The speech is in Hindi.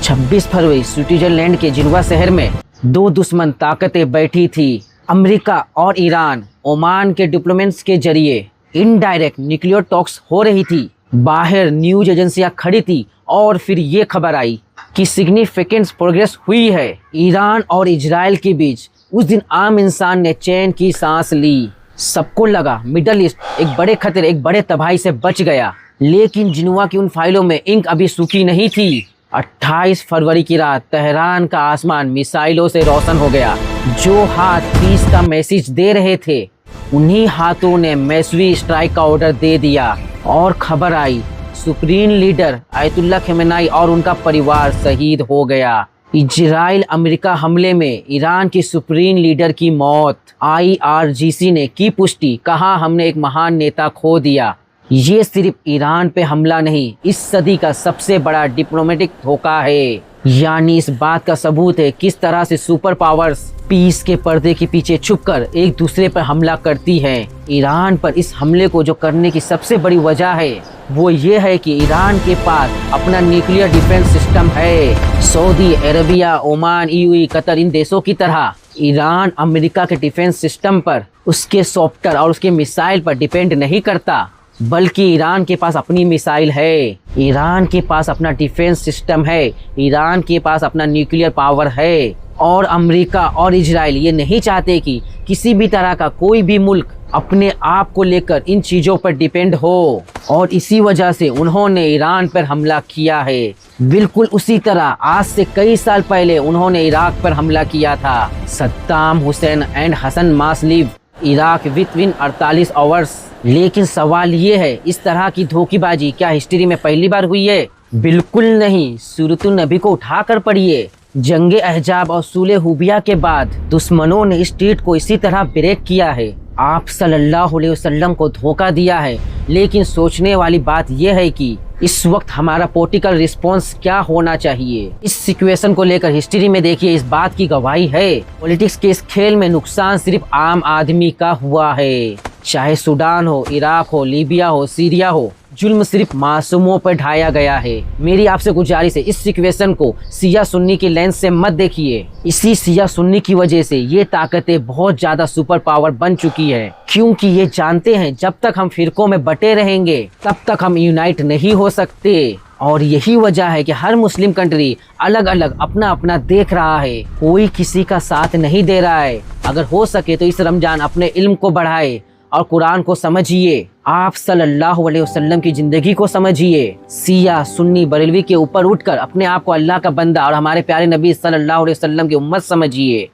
26 फरवरी स्विट्जरलैंड के जिनेवा शहर में दो दुश्मन ताकतें बैठी थी, अमेरिका और ईरान। ओमान के डिप्लोमेट्स के जरिए इनडायरेक्ट न्यूक्लियर टॉक्स हो रही थी। बाहर न्यूज एजेंसियां खड़ी थी और फिर ये खबर आई कि सिग्निफिकेंट प्रोग्रेस हुई है ईरान और इजराइल के बीच। उस दिन आम इंसान ने चैन की सांस ली। सबको लगा मिडल ईस्ट एक बड़े खतरे, एक बड़े तबाही से बच गया। लेकिन जिनेवा की उन फाइलों में इंक अभी सूखी नहीं थी। 28 फरवरी की रात तेहरान का आसमान मिसाइलों से रोशन हो गया। जो हाथ पीस का मैसेज दे रहे थे, उन्हीं हाथों ने मैसवी स्ट्राइक का ऑर्डर दे दिया और खबर आई सुप्रीम लीडर आयतुल्लाह खमेनी और उनका परिवार शहीद हो गया। इजराइल अमेरिका हमले में ईरान की सुप्रीम लीडर की मौत। IRGC ने की पुष्टि, कहा हमने एक महान नेता खो दिया। ये सिर्फ ईरान पे हमला नहीं, इस सदी का सबसे बड़ा डिप्लोमेटिक धोखा है। यानी इस बात का सबूत है किस तरह से सुपर पावर्स पीस के पर्दे के पीछे छुपकर एक दूसरे पर हमला करती हैं। ईरान पर इस हमले को जो करने की सबसे बड़ी वजह है वो ये है कि ईरान के पास अपना न्यूक्लियर डिफेंस सिस्टम है। Saudi Arabia, Oman, UAE, Qatar, इन देशों की तरह ईरान अमेरिका के डिफेंस सिस्टम पर, उसके सॉफ्टवेयर और उसके मिसाइल पर डिपेंड नहीं करता, बल्कि ईरान के पास अपनी मिसाइल है, ईरान के पास अपना डिफेंस सिस्टम है, ईरान के पास अपना न्यूक्लियर पावर है। और अमेरिका और इजराइल ये नहीं चाहते कि किसी भी तरह का कोई भी मुल्क अपने आप को लेकर इन चीज़ों पर डिपेंड हो, और इसी वजह से उन्होंने ईरान पर हमला किया है। बिल्कुल उसी तरह आज से कई साल पहले उन्होंने इराक पर हमला किया था। Saddam Hussein and his sons must leave Iraq with 48 hours. लेकिन सवाल ये है, इस तरह की धोखेबाजी क्या हिस्ट्री में पहली बार हुई है? बिल्कुल नहीं। सूरतुन नबी को उठाकर पढ़िए। जंगे अहजाब और सूले हुबिया के बाद दुश्मनों ने इस स्टेट को इसी तरह ब्रेक किया है, आप सल्लल्लाहु अलैहि वसल्लम को धोखा दिया है। लेकिन सोचने वाली बात यह है कि इस वक्त हमारा पॉलिटिकल रिस्पॉन्स क्या होना चाहिए। इस सिचुएशन को लेकर हिस्ट्री में देखिए, इस बात की गवाही है। पॉलिटिक्स के इस खेल में नुकसान सिर्फ आम आदमी का हुआ है। चाहे सूडान हो, इराक हो, लीबिया हो, सीरिया हो, जुल्म सिर्फ मासूमों पर ढाया गया है। मेरी आपसे गुजारिश है, इस सिचुएशन को सिया सुन्नी की लेंस से मत देखिए। इसी सिया सुन्नी की वजह से ये ताकतें बहुत ज्यादा सुपर पावर बन चुकी है, क्योंकि ये जानते हैं जब तक हम फिरकों में बटे रहेंगे तब तक हम यूनाइट नहीं हो सकते। और यही वजह है कि हर मुस्लिम कंट्री अलग अलग अपना अपना देख रहा है, कोई किसी का साथ नहीं दे रहा है। अगर हो सके तो इस रमजान अपने इल्म को बढ़ाए और कुरान को समझिए, आप सल्लल्लाहु अलैहि वसल्लम की जिंदगी को समझिए। सिया सुन्नी बरेलवी के ऊपर उठकर अपने आप को अल्लाह का बंदा और हमारे प्यारे नबी सल्लल्लाहु अलैहि वसल्लम की उम्मत समझिए।